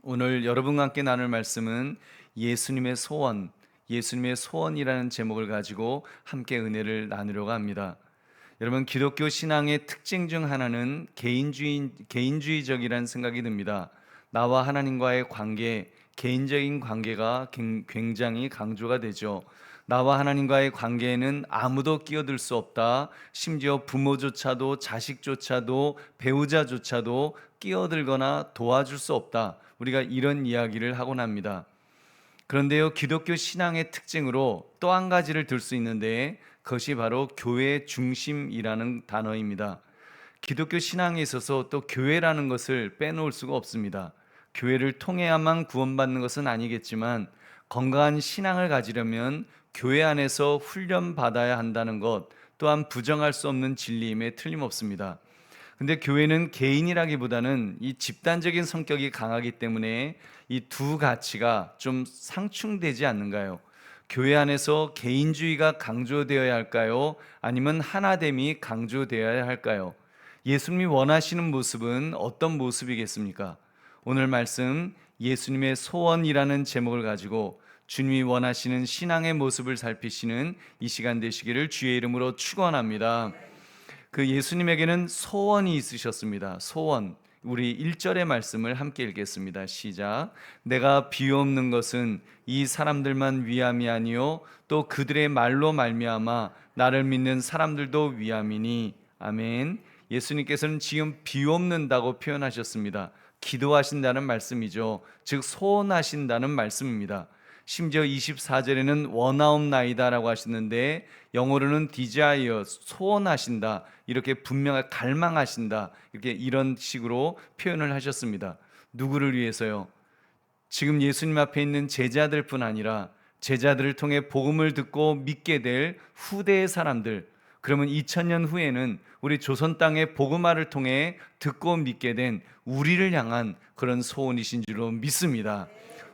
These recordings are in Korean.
오늘 여러분과 함께 나눌 말씀은 예수님의 소원, 예수님의 소원이라는 제목을 가지고 함께 은혜를 나누려고 합니다. 여러분, 기독교 신앙의 특징 중 하나는 개인주의적이라는 생각이 듭니다. 나와 하나님과의 관계, 개인적인 관계가 굉장히 강조가 되죠. 나와 하나님과의 관계에는 아무도 끼어들 수 없다. 심지어 부모조차도, 자식조차도, 배우자조차도 끼어들거나 도와줄 수 없다. 우리가 이런 이야기를 하곤 합니다. 그런데요, 기독교 신앙의 특징으로 또 한 가지를 들 수 있는데, 그것이 바로 교회 중심이라는 단어입니다. 기독교 신앙에 있어서 또 교회라는 것을 빼놓을 수가 없습니다. 교회를 통해야만 구원받는 것은 아니겠지만, 건강한 신앙을 가지려면 교회 안에서 훈련받아야 한다는 것 또한 부정할 수 없는 진리임에 틀림없습니다. 근데 교회는 개인이라기보다는 이 집단적인 성격이 강하기 때문에 이 두 가치가 좀 상충되지 않는가요? 교회 안에서 개인주의가 강조되어야 할까요? 아니면 하나됨이 강조되어야 할까요? 예수님이 원하시는 모습은 어떤 모습이겠습니까? 오늘 말씀 예수님의 소원이라는 제목을 가지고 주님이 원하시는 신앙의 모습을 살피시는 이 시간 되시기를 주의 이름으로 축원합니다. 그 예수님에게는 소원이 있으셨습니다. 소원. 우리 1절의 말씀을 함께 읽겠습니다. 시작. 내가 비옵는 것은 이 사람들만 위함이 아니요 또 그들의 말로 말미암아 나를 믿는 사람들도 위함이니. 아멘. 예수님께서는 지금 비옵는다고 표현하셨습니다. 기도하신다는 말씀이죠. 즉 소원하신다는 말씀입니다. 심지어 24절에는 원하옵나이다라고 하시는데 영어로는 desire, 소원하신다, 이렇게 분명하게 갈망하신다, 이렇게 이런 식으로 표현을 하셨습니다. 누구를 위해서요? 지금 예수님 앞에 있는 제자들뿐 아니라 제자들을 통해 복음을 듣고 믿게 될 후대의 사람들, 그러면 2000년 후에는 우리 조선 땅의 복음화를 통해 듣고 믿게 된 우리를 향한 그런 소원이신 줄로 믿습니다.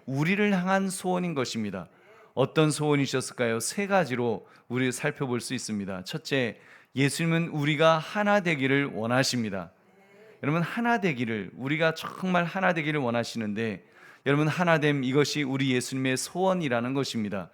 우리를 향한 소원인 것입니다. 어떤 소원이셨을까요? 세 가지로 우리 살펴볼 수 있습니다. 첫째, 예수님은 우리가 하나 되기를 원하십니다. 여러분, 하나 되기를, 우리가 정말 하나 되기를 원하시는데, 여러분, 하나됨, 이것이 우리 예수님의 소원이라는 것입니다.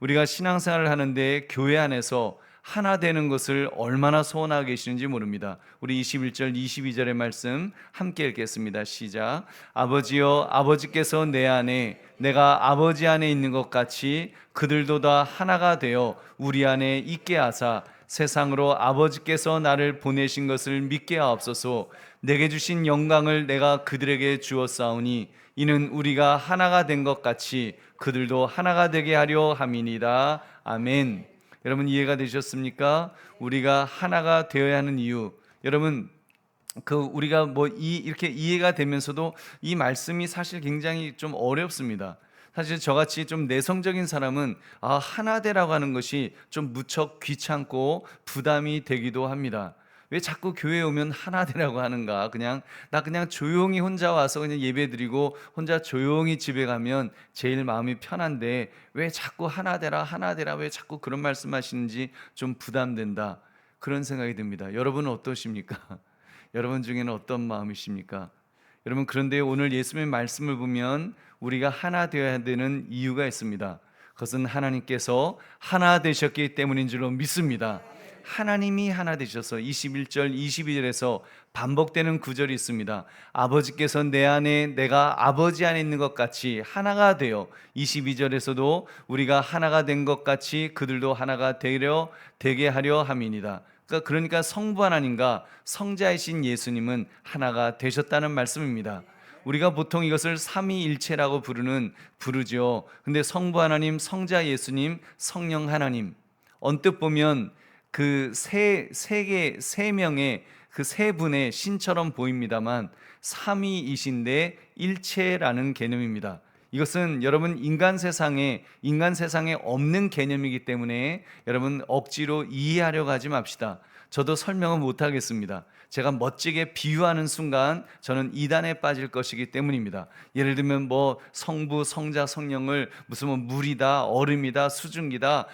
우리가 신앙생활을 하는데 교회 안에서 하나 되는 것을 얼마나 소원하고 계시는지 모릅니다. 우리 21절 22절의 말씀 함께 읽겠습니다. 시작. 아버지여, 아버지께서 내 안에 내가 아버지 안에 있는 것 같이 그들도 다 하나가 되어 우리 안에 있게 하사 세상으로 아버지께서 나를 보내신 것을 믿게 하옵소서. 내게 주신 영광을 내가 그들에게 주었사오니 이는 우리가 하나가 된 것 같이 그들도 하나가 되게 하려 함이니이다. 아멘. 여러분, 이해가 되셨습니까? 우리가 하나가 되어야 하는 이유, 여러분, 우리가 이렇게 이해가 되면서도 이 말씀이 사실 굉장히 좀 어렵습니다. 사실 저같이 좀 내성적인 사람은 하나 되라고 하는 것이 좀 무척 귀찮고 부담이 되기도 합니다. 왜 자꾸 교회에 오면 하나 되라고 하는가? 나 그냥 조용히 혼자 와서 그냥 예배드리고 혼자 조용히 집에 가면 제일 마음이 편한데 왜 자꾸 하나 되라 하나 되라, 왜 자꾸 그런 말씀하시는지 좀 부담된다, 그런 생각이 듭니다. 여러분은 어떠십니까? 여러분 중에는 어떤 마음이십니까? 여러분, 그런데 오늘 예수님의 말씀을 보면 우리가 하나 되어야 되는 이유가 있습니다. 그것은 하나님께서 하나 되셨기 때문인 줄로 믿습니다. 하나님이 하나 되셔서 21절 22절에서 반복되는 구절이 있습니다. 아버지께서 내 안에 내가 아버지 안에 있는 것 같이 하나가 되어, 22절에서도 우리가 하나가 된 것 같이 그들도 하나가 되게 하려 함이니이다. 그러니까 성부 하나님과 성자이신 예수님은 하나가 되셨다는 말씀입니다. 우리가 보통 이것을 삼위일체라고 부르죠. 근데 성부 하나님, 성자 예수님, 성령 하나님, 언뜻 보면 그 세 명의 그 세 분의 신처럼 보입니다만 삼위이신데 일체라는 개념입니다. 이것은 여러분 인간 세상에 없는 개념이기 때문에 여러분 억지로 이해하려고 하지 맙시다. 저도 설명은 못 하겠습니다. 제가 멋지게 비유하는 순간 저는 이단에 빠질 것이기 때문입니다. 예를 들면 성부, 성자, 성령을 무슨 물이다, 얼음이다, 수증기다,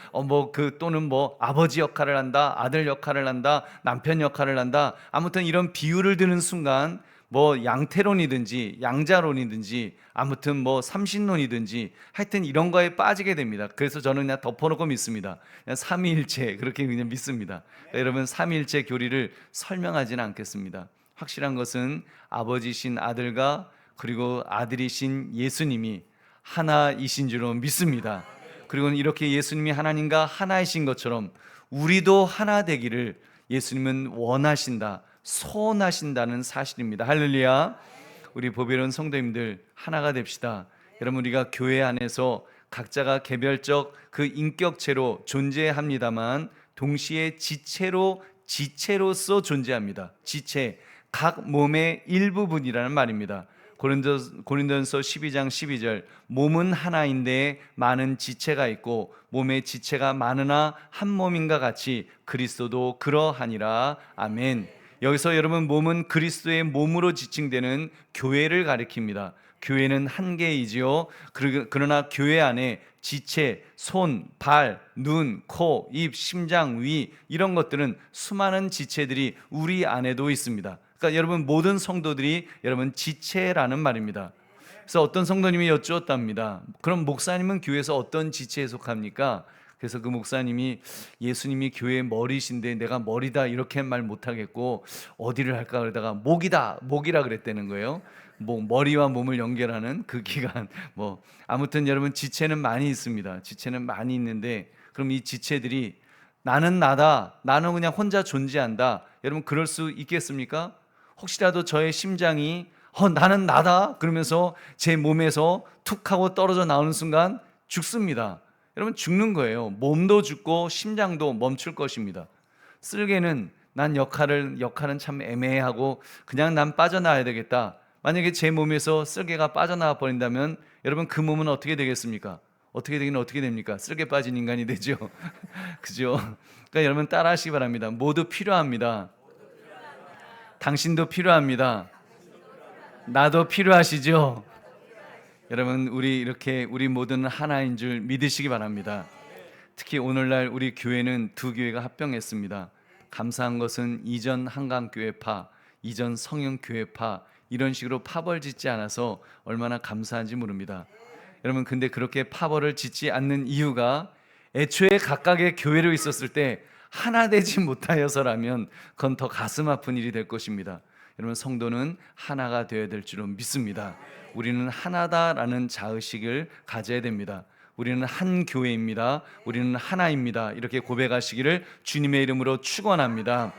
또는 아버지 역할을 한다, 아들 역할을 한다, 남편 역할을 한다, 아무튼 이런 비유를 드는 순간 뭐 양태론이든지 양자론이든지 아무튼 뭐 삼신론이든지 하여튼 이런 거에 빠지게 됩니다. 그래서 저는 그냥 덮어놓고 믿습니다. 그냥 삼위일체 그렇게 그냥 믿습니다. 여러분 삼위일체 교리를 설명하지는 않겠습니다. 확실한 것은 아버지신 아들과 그리고 아들이신 예수님이 하나이신 줄로 믿습니다. 그리고 이렇게 예수님이 하나님과 하나이신 것처럼 우리도 하나 되기를 예수님은 원하신다, 소원하신다는 사실입니다. 할렐루야. 우리 보배로운 성도님들 하나가 됩시다. 여러분 우리가 교회 안에서 각자가 개별적 그 인격체로 존재합니다만 동시에 지체로서 존재합니다. 지체, 각 몸의 일부분이라는 말입니다. 고린도전서 12장 12절 몸은 하나인데 많은 지체가 있고 몸의 지체가 많으나 한 몸인가 같이 그리스도도 그러하니라. 아멘. 여기서 여러분 몸은 그리스도의 몸으로 지칭되는 교회를 가리킵니다. 교회는 한 개이지요. 그러나 교회 안에 지체, 손, 발, 눈, 코, 입, 심장, 위 이런 것들은 수많은 지체들이 우리 안에도 있습니다. 그러니까 여러분 모든 성도들이 여러분 지체라는 말입니다. 그래서 어떤 성도님이 여쭈었답니다. 그럼 목사님은 교회에서 어떤 지체에 속합니까? 그래서 그 목사님이 예수님이 교회의 머리신데 내가 머리다 이렇게 말 못하겠고 어디를 할까 그러다가 목이라 그랬다는 거예요. 머리와 몸을 연결하는 그 기관. 아무튼 여러분 지체는 많이 있습니다. 지체는 많이 있는데 그럼 이 지체들이 나는 나다, 나는 그냥 혼자 존재한다, 여러분 그럴 수 있겠습니까? 혹시라도 저의 심장이 나는 나다 그러면서 제 몸에서 툭 하고 떨어져 나오는 순간 죽습니다. 여러분 죽는 거예요. 몸도 죽고 심장도 멈출 것입니다. 쓸개는 난 역할은 참 애매하고 그냥 난 빠져나와야 되겠다. 만약에 제 몸에서 쓸개가 빠져나와 버린다면 여러분 그 몸은 어떻게 되겠습니까? 어떻게 됩니까? 쓸개 빠진 인간이 되죠. 그죠? 그러니까 여러분 따라하시기 바랍니다. 모두 필요합니다. 당신도 필요합니다. 나도 필요하시죠? 여러분 우리 모두는 하나인 줄 믿으시기 바랍니다. 특히 오늘날 우리 교회는 두 교회가 합병했습니다. 감사한 것은 이전 한강교회파, 이전 성영교회파 이런 식으로 파벌 짓지 않아서 얼마나 감사한지 모릅니다. 여러분 근데 그렇게 파벌을 짓지 않는 이유가 애초에 각각의 교회로 있었을 때 하나 되지 못하여서라면 그건 더 가슴 아픈 일이 될 것입니다. 여러분 성도는 하나가 되어야 될 줄로 믿습니다. 우리는 하나다라는 자의식을 가져야 됩니다. 우리는 한 교회입니다. 우리는 하나입니다. 이렇게 고백하시기를 주님의 이름으로 축원합니다.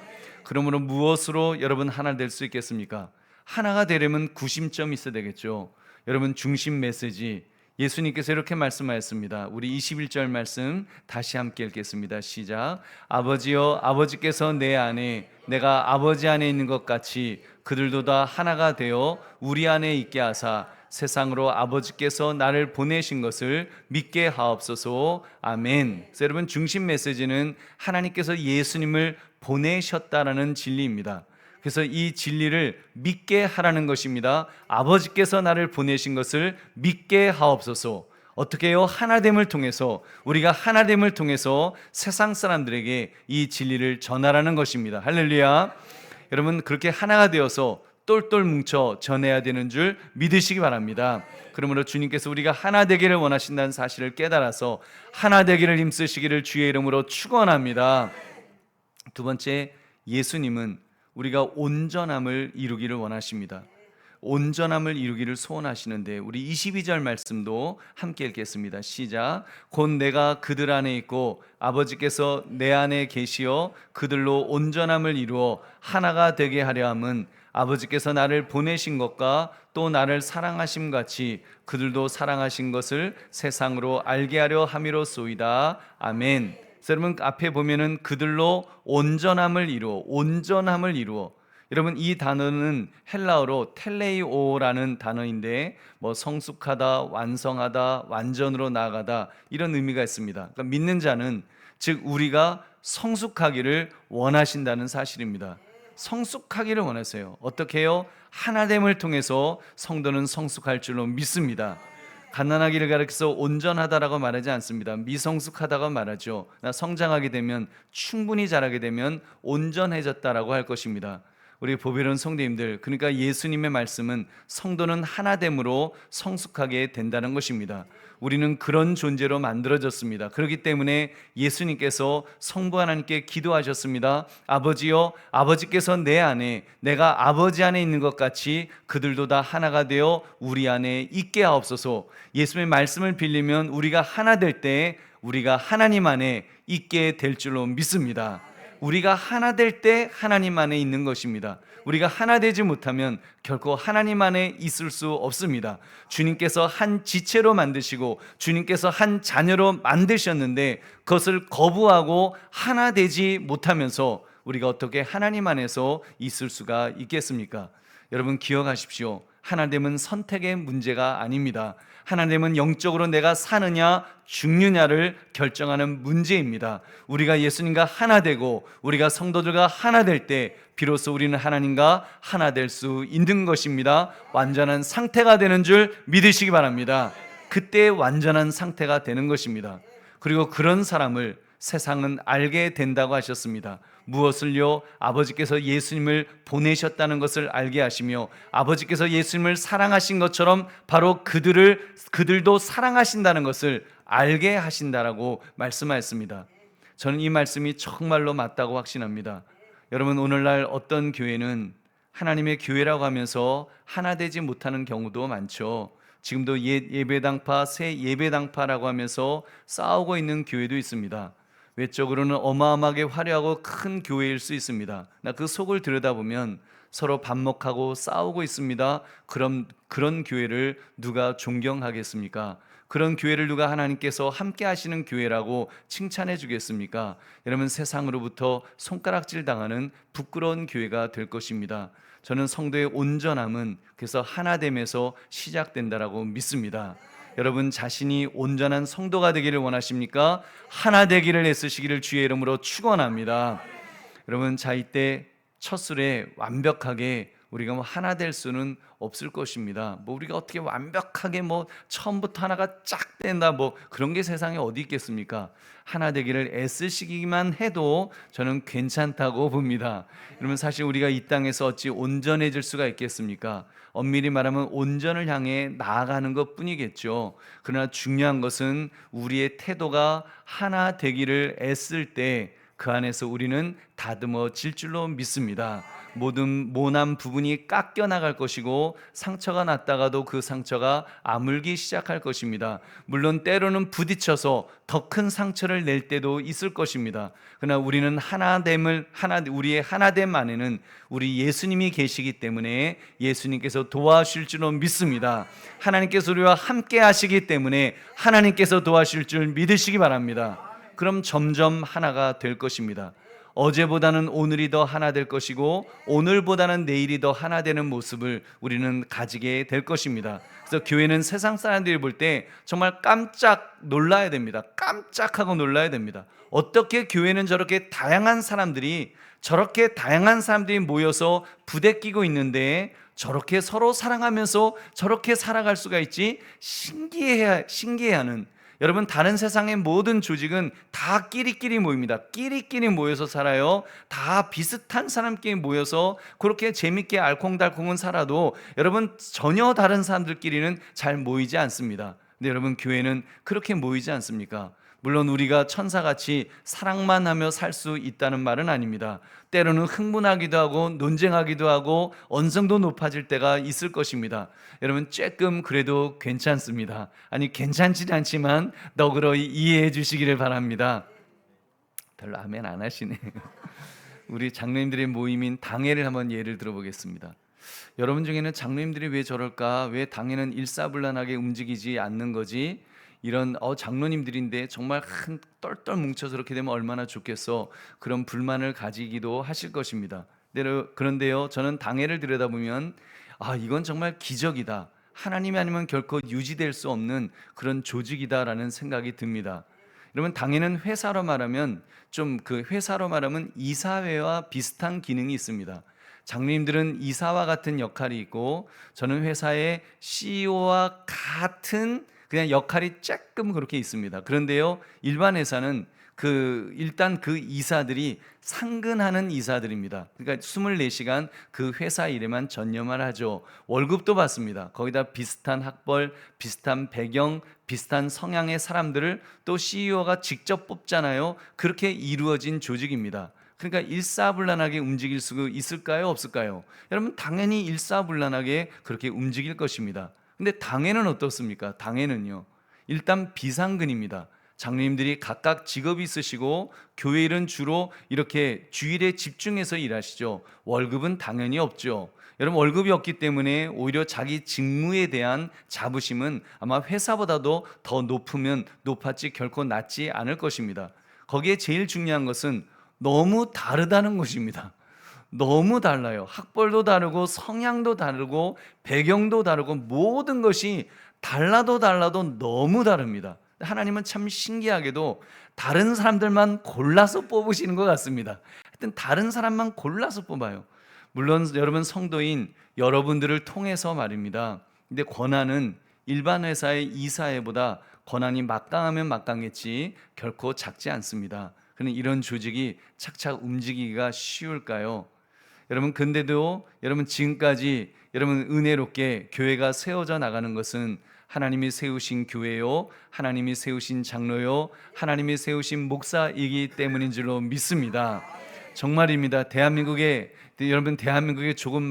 그러므로 무엇으로 여러분 하나 될 수 있겠습니까? 하나가 되려면 구심점이 있어야 되겠죠. 여러분 중심 메시지 예수님께서 이렇게 말씀하셨습니다. 우리 21절 말씀 다시 함께 읽겠습니다. 시작. 아버지여 아버지께서 내 안에 내가 아버지 안에 있는 것 같이 그들도 다 하나가 되어 우리 안에 있게 하사 세상으로 아버지께서 나를 보내신 것을 믿게 하옵소서. 아멘. 그래서 여러분 중심 메시지는 하나님께서 예수님을 보내셨다라는 진리입니다. 그래서 이 진리를 믿게 하라는 것입니다. 아버지께서 나를 보내신 것을 믿게 하옵소서. 어떻게 해요? 하나됨을 통해서, 우리가 하나됨을 통해서 세상 사람들에게 이 진리를 전하라는 것입니다. 할렐루야. 여러분 그렇게 하나가 되어서 똘똘 뭉쳐 전해야 되는 줄 믿으시기 바랍니다. 그러므로 주님께서 우리가 하나 되기를 원하신다는 사실을 깨달아서 하나 되기를 힘쓰시기를 주의 이름으로 축원합니다. 두 번째, 예수님은 우리가 온전함을 이루기를 원하십니다. 온전함을 이루기를 소원하시는데 우리 22절 말씀도 함께 읽겠습니다. 시작. 곧 내가 그들 안에 있고 아버지께서 내 안에 계시어 그들로 온전함을 이루어 하나가 되게 하려 함은 아버지께서 나를 보내신 것과 또 나를 사랑하심 같이 그들도 사랑하신 것을 세상으로 알게 하려 함이로소이다. 아멘. 여러분 앞에 보면은 그들로 온전함을 이루어. 여러분 이 단어는 헬라어로 텔레이오라는 단어인데 성숙하다, 완성하다, 완전으로 나아가다 이런 의미가 있습니다. 그러니까 믿는 자는 즉 우리가 성숙하기를 원하신다는 사실입니다. 성숙하기를 원하세요. 어떻게 해요? 하나됨을 통해서 성도는 성숙할 줄로 믿습니다. 가난하기를 가르쳐서 온전하다라고 말하지 않습니다. 미성숙하다고 말하죠. 성장하게 되면 충분히 자라게 되면 온전해졌다라고 할 것입니다. 우리 보배로운 성도님들, 그러니까 예수님의 말씀은 성도는 하나됨으로 성숙하게 된다는 것입니다. 우리는 그런 존재로 만들어졌습니다. 그렇기 때문에 예수님께서 성부 하나님께 기도하셨습니다. 아버지여, 아버지께서 내 안에, 내가 아버지 안에 있는 것 같이 그들도 다 하나가 되어 우리 안에 있게 하옵소서. 예수님의 말씀을 빌리면 우리가 하나 될 때 우리가 하나님 안에 있게 될 줄로 믿습니다. 우리가 하나 될 때 하나님 안에 있는 것입니다. 우리가 하나 되지 못하면 결코 하나님 안에 있을 수 없습니다. 주님께서 한 지체로 만드시고 주님께서 한 자녀로 만드셨는데 그것을 거부하고 하나 되지 못하면서 우리가 어떻게 하나님 안에서 있을 수가 있겠습니까? 여러분 기억하십시오. 하나됨은 선택의 문제가 아닙니다. 하나님은 영적으로 내가 사느냐 죽느냐를 결정하는 문제입니다. 우리가 예수님과 하나 되고 우리가 성도들과 하나 될 때 비로소 우리는 하나님과 하나 될 수 있는 것입니다. 완전한 상태가 되는 줄 믿으시기 바랍니다. 그때 완전한 상태가 되는 것입니다. 그리고 그런 사람을 세상은 알게 된다고 하셨습니다. 무엇을요? 아버지께서 예수님을 보내셨다는 것을 알게 하시며 아버지께서 예수님을 사랑하신 것처럼 바로 그들도 사랑하신다는 것을 알게 하신다라고 말씀하였습니다. 저는 이 말씀이 정말로 맞다고 확신합니다. 여러분, 오늘날 어떤 교회는 하나님의 교회라고 하면서 하나 되지 못하는 경우도 많죠. 지금도 옛 예배당파, 새 예배당파라고 하면서 싸우고 있는 교회도 있습니다. 외적으로는 어마어마하게 화려하고 큰 교회일 수 있습니다. 그 속을 들여다보면 서로 반목하고 싸우고 있습니다. 그럼 그런 교회를 누가 존경하겠습니까? 그런 교회를 누가 하나님께서 함께 하시는 교회라고 칭찬해 주겠습니까? 여러분, 세상으로부터 손가락질 당하는 부끄러운 교회가 될 것입니다. 저는 성도의 온전함은 그래서 하나됨에서 시작된다라고 믿습니다. 여러분, 자신이 온전한 성도가 되기를 원하십니까? 하나 되기를 애쓰시기를 주의 이름으로 축원합니다. 여러분, 자, 이때 첫 술에 완벽하게 우리가 하나 될 수는 없을 것입니다. 우리가 어떻게 완벽하게 처음부터 하나가 쫙 된다 그런 게 세상에 어디 있겠습니까? 하나 되기를 애쓰시기만 해도 저는 괜찮다고 봅니다. 여러분, 사실 우리가 이 땅에서 어찌 온전해질 수가 있겠습니까? 엄밀히 말하면 온전을 향해 나아가는 것 뿐이겠죠. 그러나 중요한 것은 우리의 태도가 하나 되기를 애쓸 때 그 안에서 우리는 다듬어질 줄로 믿습니다. 모든 모난 부분이 깎여 나갈 것이고 상처가 났다가도 그 상처가 아물기 시작할 것입니다. 물론 때로는 부딪혀서 더 큰 상처를 낼 때도 있을 것입니다. 그러나 우리는 우리의 하나됨 안에는 우리 예수님이 계시기 때문에 예수님께서 도와주실 줄로 믿습니다. 하나님께서 우리와 함께 하시기 때문에 하나님께서 도와주실 줄 믿으시기 바랍니다. 그럼 점점 하나가 될 것입니다. 어제보다는 오늘이 더 하나 될 것이고 오늘보다는 내일이 더 하나 되는 모습을 우리는 가지게 될 것입니다. 그래서 교회는 세상 사람들이 볼 때 정말 깜짝 놀라야 됩니다. 깜짝하고 놀라야 됩니다. 어떻게 교회는 저렇게 다양한 사람들이 모여서 부대끼고 있는데 저렇게 서로 사랑하면서 저렇게 살아갈 수가 있지? 신기해하는, 여러분, 다른 세상의 모든 조직은 다 끼리끼리 모입니다. 끼리끼리 모여서 살아요. 다 비슷한 사람끼리 모여서 그렇게 재밌게 알콩달콩은 살아도 여러분, 전혀 다른 사람들끼리는 잘 모이지 않습니다. 근데 여러분, 교회는 그렇게 모이지 않습니까? 물론 우리가 천사같이 사랑만 하며 살 수 있다는 말은 아닙니다. 때로는 흥분하기도 하고 논쟁하기도 하고 언성도 높아질 때가 있을 것입니다. 여러분, 조금 그래도 괜찮습니다. 아니, 괜찮진 않지만 너그러 이해해 주시기를 바랍니다. 별로 아멘 안 하시네. 우리 장로님들의 모임인 당회를 한번 예를 들어보겠습니다. 여러분 중에는 장로님들이 왜 저럴까? 왜 당회는 일사불란하게 움직이지 않는 거지? 이런 장로님들인데 정말 한 똘똘 뭉쳐서 그렇게 되면 얼마나 좋겠어, 그런 불만을 가지기도 하실 것입니다. 그런데요, 저는 당회를 들여다보면 이건 정말 기적이다, 하나님이 아니면 결코 유지될 수 없는 그런 조직이다라는 생각이 듭니다. 여러분, 당회는 회사로 말하면 이사회와 비슷한 기능이 있습니다. 장로님들은 이사와 같은 역할이 있고 저는 회사의 CEO와 같은 그냥 역할이 조금 그렇게 있습니다. 그런데요, 일반 회사는 일단 그 이사들이 상근하는 이사들입니다. 그러니까 24시간 그 회사 일에만 전념을 하죠. 월급도 받습니다. 거기다 비슷한 학벌, 비슷한 배경, 비슷한 성향의 사람들을 또 CEO가 직접 뽑잖아요. 그렇게 이루어진 조직입니다. 그러니까 일사불란하게 움직일 수 있을까요? 없을까요? 여러분, 당연히 일사불란하게 그렇게 움직일 것입니다. 근데 당회는 어떻습니까? 당회는요, 일단 비상근입니다. 장로님들이 각각 직업이 있으시고 교회 일은 주로 이렇게 주일에 집중해서 일하시죠. 월급은 당연히 없죠. 여러분, 월급이 없기 때문에 오히려 자기 직무에 대한 자부심은 아마 회사보다도 더 높으면 높았지 결코 낮지 않을 것입니다. 거기에 제일 중요한 것은 너무 다르다는 것입니다. 너무 달라요. 학벌도 다르고 성향도 다르고 배경도 다르고 모든 것이 달라도 너무 다릅니다. 하나님은 참 신기하게도 다른 사람들만 골라서 뽑으시는 것 같습니다. 하여튼 다른 사람만 골라서 뽑아요. 물론 여러분 성도인 여러분들을 통해서 말입니다. 근데 권한은 일반 회사의 이사회보다 권한이 막강하면 막강했지 결코 작지 않습니다. 그는 이런 조직이 착착 움직이기가 쉬울까요? 여러분, 근데도 여러분 지금까지 여러분 은혜롭게 교회가 세워져 나가는 것은 하나님이 세우신 교회요, 하나님이 세우신 장로요, 하나님이 세우신 목사이기 때문인 줄로 믿습니다. 정말입니다. 대한민국에 조금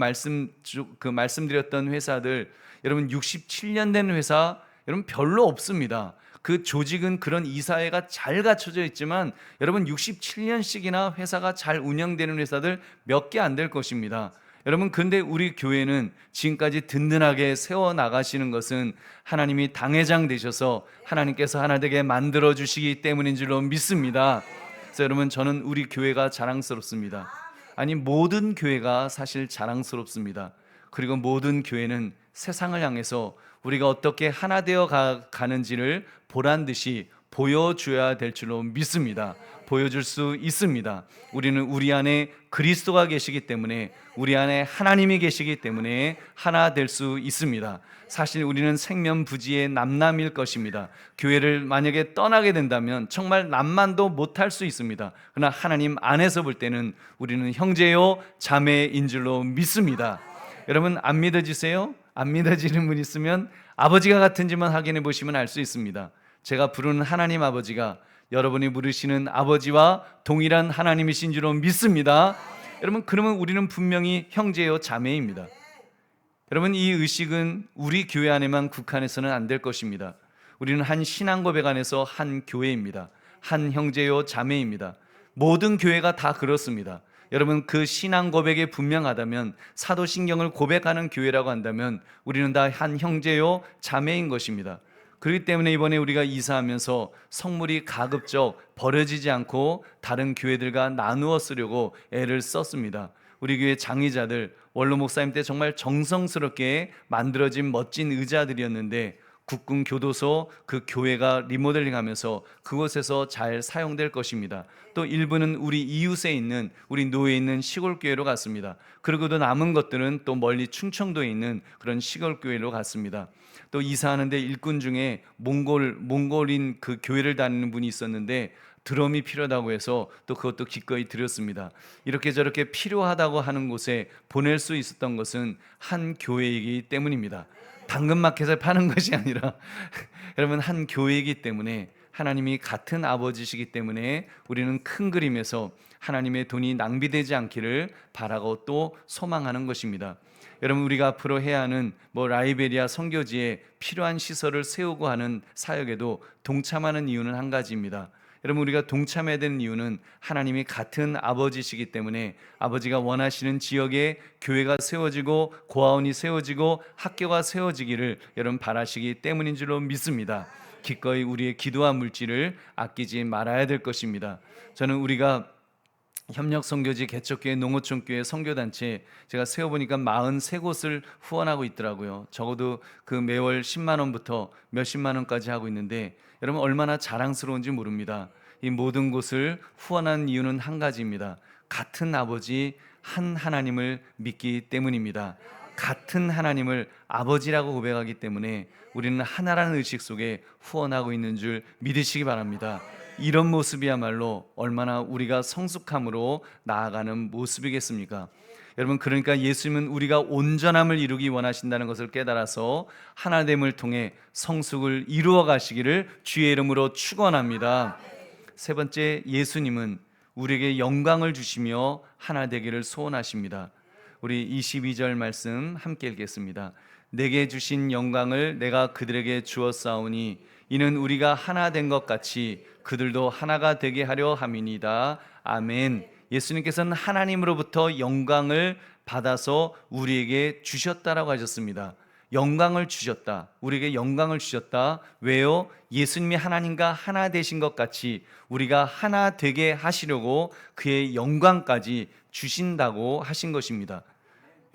말씀드렸던 회사들, 여러분 67년 된 회사 여러분 별로 없습니다. 그 조직은 그런 이사회가 잘 갖춰져 있지만 여러분 67년씩이나 회사가 잘 운영되는 회사들 몇 개 안 될 것입니다. 여러분, 근데 우리 교회는 지금까지 든든하게 세워 나가시는 것은 하나님이 당회장 되셔서 하나님께서 하나 되게 만들어 주시기 때문인 줄로 믿습니다. 그래서 여러분, 저는 우리 교회가 자랑스럽습니다. 아니, 모든 교회가 사실 자랑스럽습니다. 그리고 모든 교회는 세상을 향해서 우리가 어떻게 하나 되어 가는지를 보란 듯이 보여줘야 될 줄로 믿습니다. 보여줄 수 있습니다. 우리는 우리 안에 그리스도가 계시기 때문에, 우리 안에 하나님이 계시기 때문에 하나 될 수 있습니다. 사실 우리는 생면부지의 남남일 것입니다. 교회를 만약에 떠나게 된다면 정말 남만도 못할 수 있습니다. 그러나 하나님 안에서 볼 때는 우리는 형제요 자매인 줄로 믿습니다. 여러분, 안 믿어지세요? 안 믿어지는 분 있으면 아버지가 같은지만 확인해 보시면 알 수 있습니다. 제가 부르는 하나님 아버지가 여러분이 부르시는 아버지와 동일한 하나님이신 줄로 믿습니다. 여러분, 그러면 우리는 분명히 형제요 자매입니다. 여러분, 이 의식은 우리 교회 안에만 국한해서는 안 될 것입니다. 우리는 한 신앙 고백 안에서 한 교회입니다. 한 형제요 자매입니다. 모든 교회가 다 그렇습니다. 여러분, 그 신앙 고백이 분명하다면, 사도신경을 고백하는 교회라고 한다면 우리는 다 한 형제요 자매인 것입니다. 그렇기 때문에 이번에 우리가 이사하면서 성물이 가급적 버려지지 않고 다른 교회들과 나누어 쓰려고 애를 썼습니다. 우리 교회 장의자들, 원로 목사님 때 정말 정성스럽게 만들어진 멋진 의자들이었는데 국군 교도소 그 교회가 리모델링하면서 그곳에서 잘 사용될 것입니다. 또 일부는 우리 이웃에 있는, 우리 노예에 있는 시골 교회로 갔습니다. 그리고도 남은 것들은 또 멀리 충청도에 있는 그런 시골 교회로 갔습니다. 또 이사하는데 일꾼 중에 몽골인 그 교회를 다니는 분이 있었는데 드럼이 필요하다고 해서 또 그것도 기꺼이 드렸습니다. 이렇게 저렇게 필요하다고 하는 곳에 보낼 수 있었던 것은 한 교회이기 때문입니다. 당근마켓에 파는 것이 아니라 여러분, 한 교회이기 때문에, 하나님이 같은 아버지시기 때문에 우리는 큰 그림에서 하나님의 돈이 낭비되지 않기를 바라고 또 소망하는 것입니다. 여러분, 우리가 앞으로 해야 하는 라이베리아 선교지에 필요한 시설을 세우고 하는 사역에도 동참하는 이유는 한 가지입니다. 여러분, 우리가 동참해야 되는 이유는 하나님이 같은 아버지시기 때문에 아버지가 원하시는 지역에 교회가 세워지고 고아원이 세워지고 학교가 세워지기를 여러분 바라시기 때문인 줄로 믿습니다. 기꺼이 우리의 기도와 물질을 아끼지 말아야 될 것입니다. 저는 우리가 협력선교지 개척교회 농어촌교회 선교단체 제가 세워보니까 43곳을 후원하고 있더라고요. 적어도 그 매월 10만 원부터 몇십만 원까지 하고 있는데 여러분, 얼마나 자랑스러운지 모릅니다. 이 모든 곳을 후원하는 이유는 한 가지입니다. 같은 아버지 한 하나님을 믿기 때문입니다. 같은 하나님을 아버지라고 고백하기 때문에 우리는 하나라는 의식 속에 후원하고 있는 줄 믿으시기 바랍니다. 이런 모습이야말로 얼마나 우리가 성숙함으로 나아가는 모습이겠습니까? 여러분, 그러니까 예수님은 우리가 온전함을 이루기 원하신다는 것을 깨달아서 하나됨을 통해 성숙을 이루어 가시기를 주의 이름으로 축원합니다. 세 번째, 예수님은 우리에게 영광을 주시며 하나 되기를 소원하십니다. 우리 22절 말씀 함께 읽겠습니다. 내게 주신 영광을 내가 그들에게 주었사오니 이는 우리가 하나 된 것 같이 그들도 하나가 되게 하려 함이니이다. 아멘. 예수님께서는 하나님으로부터 영광을 받아서 우리에게 주셨다라고 하셨습니다. 영광을 주셨다. 우리에게 영광을 주셨다. 왜요? 예수님이 하나님과 하나 되신 것 같이 우리가 하나 되게 하시려고 그의 영광까지 주신다고 하신 것입니다.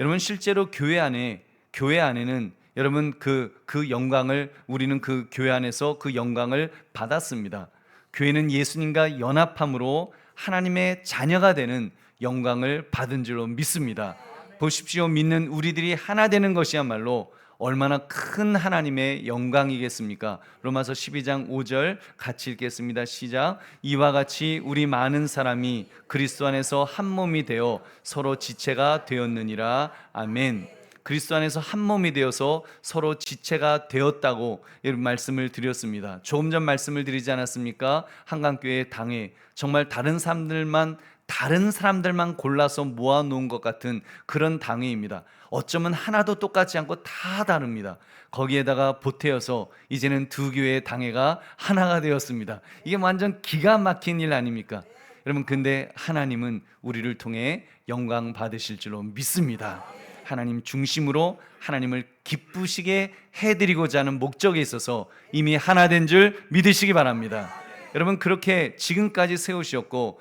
여러분, 실제로 교회 안에는 여러분 그 영광을, 우리는 그 교회 안에서 그 영광을 받았습니다. 교회는 예수님과 연합함으로 하나님의 자녀가 되는 영광을 받은 줄로 믿습니다. 보십시오. 믿는 우리들이 하나 되는 것이야말로 얼마나 큰 하나님의 영광이겠습니까? 로마서 12장 5절 같이 읽겠습니다. 시작. 이와 같이 우리 많은 사람이 그리스도 안에서 한 몸이 되어 서로 지체가 되었느니라. 아멘. 그리스도 안에서 한 몸이 되어서 서로 지체가 되었다고 말씀을 드렸습니다. 조금 전 말씀을 드리지 않았습니까? 한강교회 당회, 정말 다른 사람들만 골라서 모아놓은 것 같은 그런 당회입니다. 어쩌면 하나도 똑같지 않고 다 다릅니다. 거기에다가 보태어서 이제는 두 교회의 당회가 하나가 되었습니다. 이게 완전 기가 막힌 일 아닙니까? 여러분, 근데 하나님은 우리를 통해 영광 받으실 줄로 믿습니다. 하나님 중심으로 하나님을 기쁘시게 해드리고자 하는 목적에 있어서 이미 하나 된 줄 믿으시기 바랍니다. 여러분, 그렇게 지금까지 세우셨고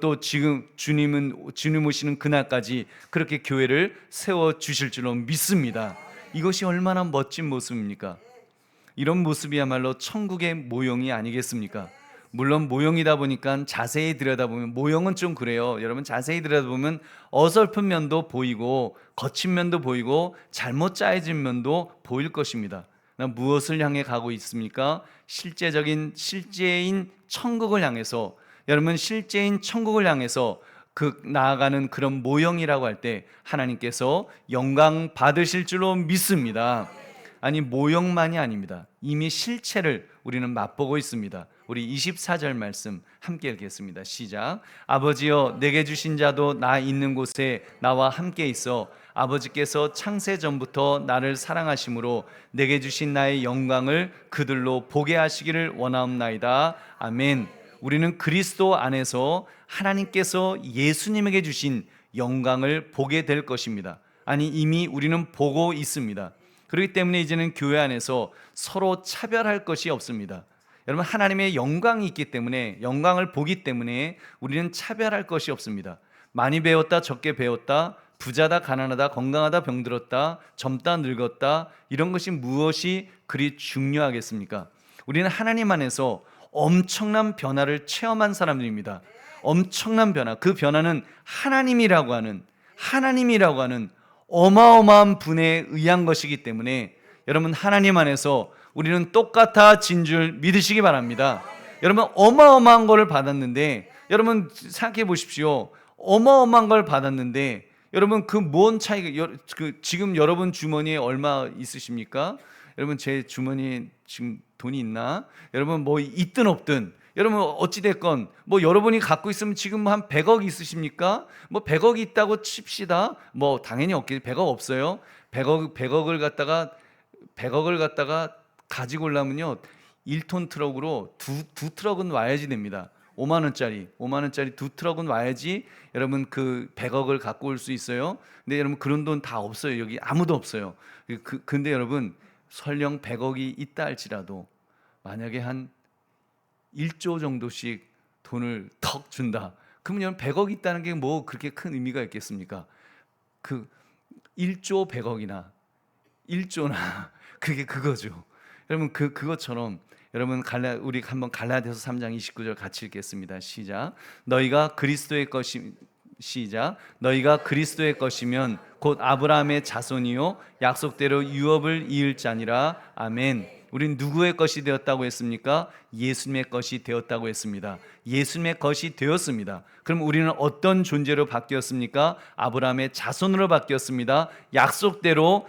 또 지금 주님 오시는 그날까지 그렇게 교회를 세워주실 줄로 믿습니다. 이것이 얼마나 멋진 모습입니까? 이런 모습이야말로 천국의 모형이 아니겠습니까? 물론 모형이다 보니까 자세히 들여다보면, 모형은 좀 그래요. 여러분, 자세히 들여다보면 어설픈 면도 보이고 거친 면도 보이고 잘못 짜여진 면도 보일 것입니다. 무엇을 향해 가고 있습니까? 실제인 천국을 향해서, 여러분, 실제인 천국을 향해서 나아가는 그런 모형이라고 할 때 하나님께서 영광 받으실 줄로 믿습니다. 아니, 모형만이 아닙니다. 이미 실체를 우리는 맛보고 있습니다. 우리 24절 말씀 함께 읽겠습니다. 시작. 아버지여, 내게 주신 자도 나 있는 곳에 나와 함께 있어 아버지께서 창세 전부터 나를 사랑하심으로 내게 주신 나의 영광을 그들로 보게 하시기를 원하옵나이다. 아멘. 우리는 그리스도 안에서 하나님께서 예수님에게 주신 영광을 보게 될 것입니다. 아니, 이미 우리는 보고 있습니다. 그렇기 때문에 이제는 교회 안에서 서로 차별할 것이 없습니다. 여러분, 하나님의 영광이 있기 때문에, 영광을 보기 때문에 우리는 차별할 것이 없습니다. 많이 배웠다, 적게 배웠다, 부자다, 가난하다, 건강하다, 병들었다, 젊다, 늙었다, 이런 것이 무엇이 그리 중요하겠습니까? 우리는 하나님 안에서 엄청난 변화를 체험한 사람들입니다. 엄청난 변화, 그 변화는 하나님이라고 하는 어마어마한 분에 의한 것이기 때문에 여러분, 하나님 안에서 우리는 똑같아진 줄 믿으시기 바랍니다. 여러분, 어마어마한 걸 받았는데, 여러분 생각해 보십시오. 어마어마한 걸 받았는데 여러분, 그 뭔 차이가, 지금 여러분 주머니에 얼마 있으십니까? 여러분, 제 주머니에 지금 돈이 있나? 여러분, 뭐 있든 없든, 여러분 어찌됐건 뭐 여러분이 갖고 있으면 지금 한 100억 있으십니까? 뭐 100억이 있다고 칩시다. 뭐 당연히 없겠지. 100억 없어요. 100억을 갖다가 가지고 오려면요 1톤 트럭으로 두 트럭은 와야지 됩니다. 5만 원짜리 두 트럭은 와야지 여러분 그 100억을 갖고 올 수 있어요. 근데 여러분, 그런 돈 다 없어요. 여기 아무도 없어요. 근데 여러분, 설령 100억이 있다 할지라도 만약에 한 1조 정도씩 돈을 턱 준다. 그러면 100억 있다는 게 뭐 그렇게 큰 의미가 있겠습니까? 그 1조 100억이나 1조나 그게 그거죠. 여러분, 그것처럼 여러분, 우리 한번 갈라디아서 3장 29절 같이 읽겠습니다. 시작. 너희가 그리스도의 것이면 곧 아브라함의 자손이요 약속대로 유업을 이을 자니라. 아멘. 우린 누구의 것이 되었다고 했습니까? 예수님의 것이 되었다고 했습니다. 예수님의 것이 되었습니다. 그럼 우리는 어떤 존재로 바뀌었습니까? 아브라함의 자손으로 바뀌었습니다. 약속대로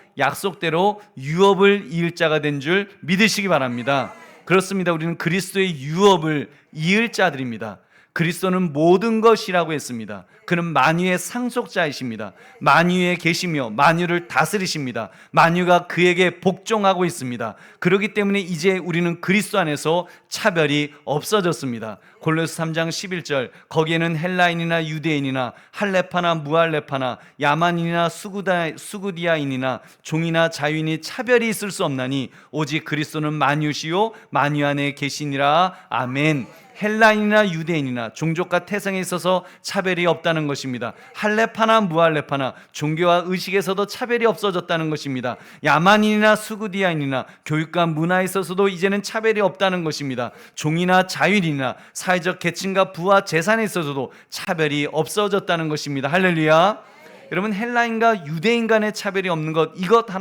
유업을 이을 자가 된 줄 믿으시기 바랍니다. 그렇습니다. 우리는 그리스도의 유업을 이을 자들입니다. 그리스도는 모든 것이라고 했습니다. 그는 만유의 상속자이십니다. 만유에 계시며 만유를 다스리십니다. 만유가 그에게 복종하고 있습니다. 그렇기 때문에 이제 우리는 그리스도 안에서 차별이 없어졌습니다. 골로새 3장 11절, 거기에는 헬라인이나 유대인이나 할레파나 무할레파나 야만인이나 수구디아인이나 종이나 자유인이 차별이 있을 수 없나니 오직 그리스도는 만유시요 만유 안에 계시니라. 아멘. 헬라인이나 유대인이나 종족과 태생에 있어서 차별이 없다는 것입니다. 할레파나 무할레파나 종교와 의식에서도 차별이 없어졌다는 것입니다. 야만인이나 수구디아인이나 교육과 문화에 있어서도 이제는 차별이 없다는 것입니다. 종이나 자유인이나 사회적 계층과 부와 재산에 있어서도 차별이 없어졌다는 것입니다. 할렐루야. 여러분, 헬라인과 유대인 간의 차별이 없는 이것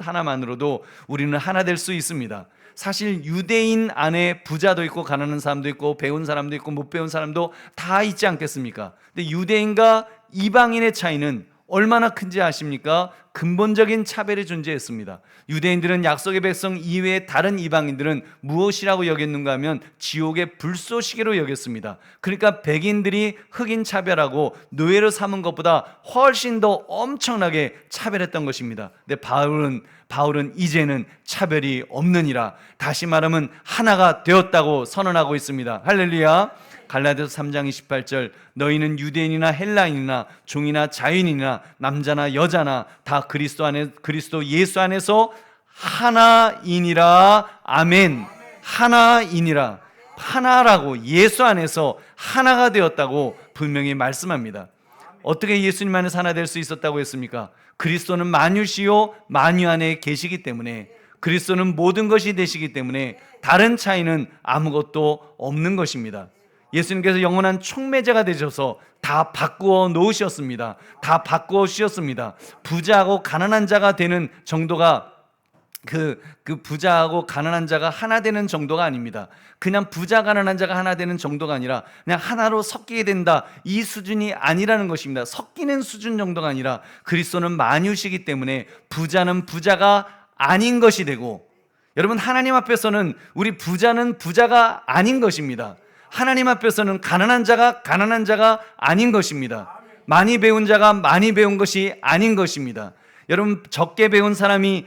하나만으로도 우리는 하나 될 수 있습니다. 사실 유대인 안에 부자도 있고 가난한 사람도 있고 배운 사람도 있고 못 배운 사람도 다 있지 않겠습니까? 근데 유대인과 이방인의 차이는 얼마나 큰지 아십니까? 근본적인 차별이 존재했습니다. 유대인들은 약속의 백성 이외의 다른 이방인들은 무엇이라고 여겼는가 하면 지옥의 불쏘시개로 여겼습니다. 그러니까 백인들이 흑인 차별하고 노예로 삼은 것보다 훨씬 더 엄청나게 차별했던 것입니다. 근데 바울은 이제는 차별이 없느니라, 다시 말하면 하나가 되었다고 선언하고 있습니다. 할렐루야. 갈라디아서 3장 28절, 너희는 유대인이나 헬라인이나 종이나 자유인이나 남자나 여자나 다 그리스도 예수 안에서 하나이니라. 아멘. 하나이니라. 하나라고, 예수 안에서 하나가 되었다고 분명히 말씀합니다. 어떻게 예수님 안에서 하나 될 수 있었다고 했습니까? 그리스도는 만유시요 만유 안에 계시기 때문에, 그리스도는 모든 것이 되시기 때문에 다른 차이는 아무것도 없는 것입니다. 예수님께서 영원한 촉매제가 되셔서 다 바꾸어 놓으셨습니다. 다 바꾸어 주셨습니다. 부자하고 가난한 자가 되는 정도가 그 부자하고 가난한 자가 하나 되는 정도가 아닙니다. 그냥 부자 가난한 자가 하나 되는 정도가 아니라 그냥 하나로 섞이게 된다, 이 수준이 아니라는 것입니다. 섞이는 수준 정도가 아니라 그리스도는 만유시기 때문에 부자는 부자가 아닌 것이 되고, 여러분, 하나님 앞에서는 우리 부자는 부자가 아닌 것입니다. 하나님 앞에서는 가난한 자가 아닌 것입니다. 많이 배운 자가 많이 배운 것이 아닌 것입니다. 여러분, 적게 배운 사람이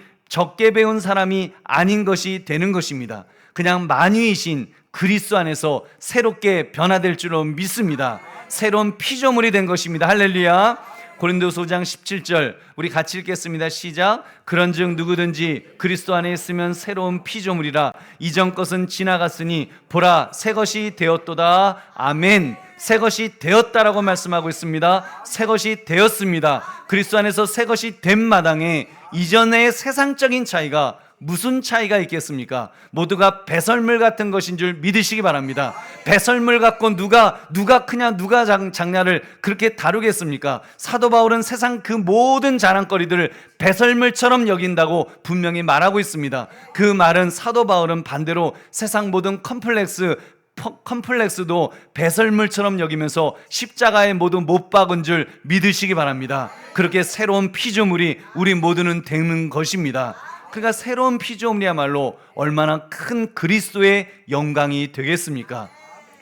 아닌 것이 되는 것입니다. 그냥 만유이신 그리스도 안에서 새롭게 변화될 줄로 믿습니다. 새로운 피조물이 된 것입니다. 할렐루야. 고린도서 5장 17절 우리 같이 읽겠습니다. 시작. 그런즉 누구든지 그리스도 안에 있으면 새로운 피조물이라, 이전 것은 지나갔으니 보라 새 것이 되었도다. 아멘. 새 것이 되었다라고 말씀하고 있습니다. 새 것이 되었습니다. 그리스도 안에서 새 것이 된 마당에 이전의 세상적인 차이가 무슨 차이가 있겠습니까? 모두가 배설물 같은 것인 줄 믿으시기 바랍니다. 배설물 갖고 누가 장냐를 그렇게 다루겠습니까? 사도 바울은 세상 그 모든 자랑거리들을 배설물처럼 여긴다고 분명히 말하고 있습니다. 그 말은 사도 바울은 반대로 세상 모든 컴플렉스도 배설물처럼 여기면서 십자가에 모두 못 박은 줄 믿으시기 바랍니다. 그렇게 새로운 피조물이 우리 모두는 되는 것입니다. 그러니까 새로운 피조물이야말로 얼마나 큰 그리스도의 영광이 되겠습니까?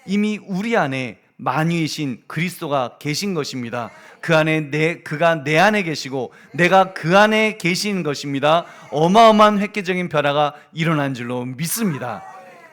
이미 우리 안에 만유이신 그리스도가 계신 것입니다. 그가 내 안에 계시고 내가 그 안에 계신 것입니다. 어마어마한 획기적인 변화가 일어난 줄로 믿습니다.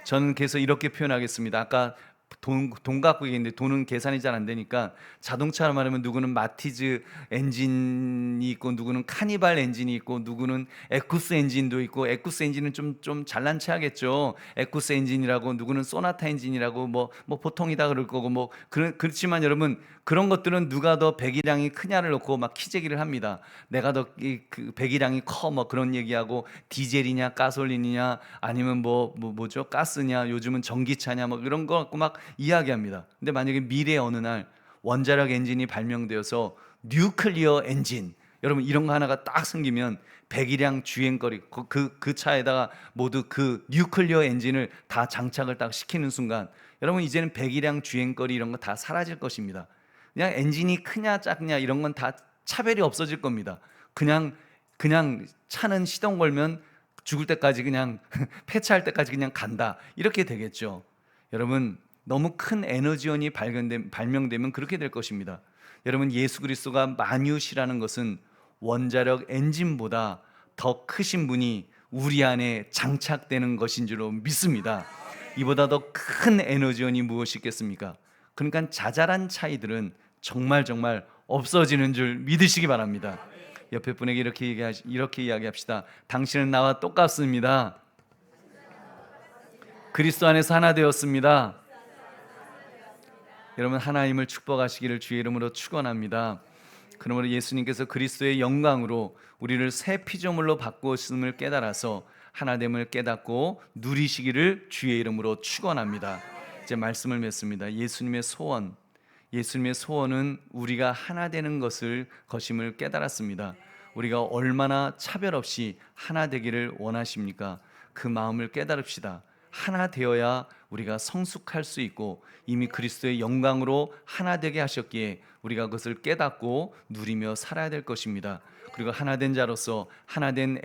저는 그래서 이렇게 표현하겠습니다. 아까 돈 갖고 얘기했는데 돈은 계산이 잘 안 되니까, 자동차로 말하면 누구는 마티즈 엔진이 있고 누구는 카니발 엔진이 있고 누구는 에쿠스 엔진도 있고, 에쿠스 엔진은 좀 잘난 체하겠죠. 에쿠스 엔진이라고, 누구는 소나타 엔진이라고 뭐 보통이다 그럴 거고 그렇지만 여러분, 그런 것들은 누가 더 배기량이 크냐를 놓고 막 키재기를 합니다. 내가 더 그 배기량이 커 뭐 그런 얘기하고, 디젤이냐 가솔린이냐 아니면 뭐죠 가스냐 요즘은 전기차냐 뭐 이런 거 갖고 막 이야기합니다. 근데 만약에 미래 어느 날 원자력 엔진이 발명되어서 뉴클리어 엔진, 여러분 이런 거 하나가 딱 생기면 배기량 주행거리 그 차에다가 모두 그 뉴클리어 엔진을 다 장착을 딱 시키는 순간 여러분 이제는 배기량 주행거리 이런 거 다 사라질 것입니다. 그냥 엔진이 크냐 작냐 이런 건 다 차별이 없어질 겁니다. 그냥 차는 시동 걸면 죽을 때까지 그냥 폐차할 때까지 그냥 간다 이렇게 되겠죠. 여러분 너무 큰 에너지원이 발명되면 그렇게 될 것입니다. 여러분 예수 그리스도가 마뉴시라는 것은 원자력 엔진보다 더 크신 분이 우리 안에 장착되는 것인 줄로 믿습니다. 이보다 더 큰 에너지원이 무엇이 있겠습니까? 그러니까 자잘한 차이들은 정말 없어지는 줄 믿으시기 바랍니다. 옆에 분에게 이렇게 이야기합시다. 당신은 나와 똑같습니다. 그리스도 안에서 하나 되었습니다. 여러분 하나님을 축복하시기를 주의 이름으로 축원합니다. 그러므로 예수님께서 그리스도의 영광으로 우리를 새 피조물로 바꾸었음을 깨달아서 하나됨을 깨닫고 누리시기를 주의 이름으로 축원합니다. 이제 말씀을 맺습니다. 예수님의 소원은 우리가 하나 되는 것임을 깨달았습니다. 우리가 얼마나 차별 없이 하나 되기를 원하십니까? 그 마음을 깨달읍시다. 하나 되어야 우리가 성숙할 수 있고 이미 그리스도의 영광으로 하나 되게 하셨기에 우리가 그것을 깨닫고 누리며 살아야 될 것입니다. 그리고 하나된 자로서 하나된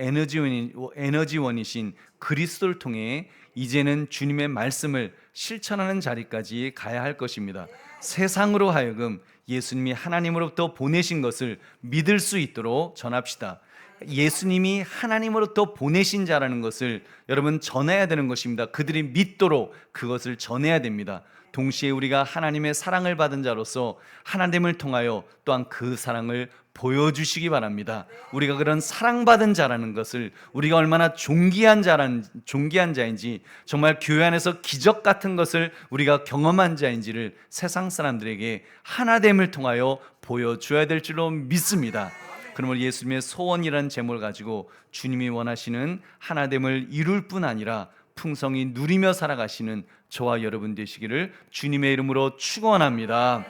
에너지원이신 그리스도를 통해 이제는 주님의 말씀을 실천하는 자리까지 가야 할 것입니다. 세상으로 하여금 예수님이 하나님으로부터 보내신 것을 믿을 수 있도록 전합시다. 예수님이 하나님으로부터 보내신 자라는 것을 여러분 전해야 되는 것입니다. 그들이 믿도록 그것을 전해야 됩니다. 동시에 우리가 하나님의 사랑을 받은 자로서 하나님을 통하여 또한 그 사랑을 보여주시기 바랍니다. 우리가 그런 사랑받은 자라는 것을 우리가 얼마나 존귀한 자인지 정말 교회 안에서 기적 같은 것을 우리가 경험한 자인지를 세상 사람들에게 하나됨을 통하여 보여줘야 될 줄로 믿습니다. 그러므로 예수님의 소원이라는 제목을 가지고 주님이 원하시는 하나됨을 이룰 뿐 아니라 풍성히 누리며 살아가시는 저와 여러분 되시기를 주님의 이름으로 축원합니다.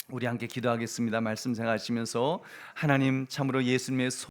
우리 함께 기도하겠습니다. 말씀 생각하시면서 하나님 참으로 예수님의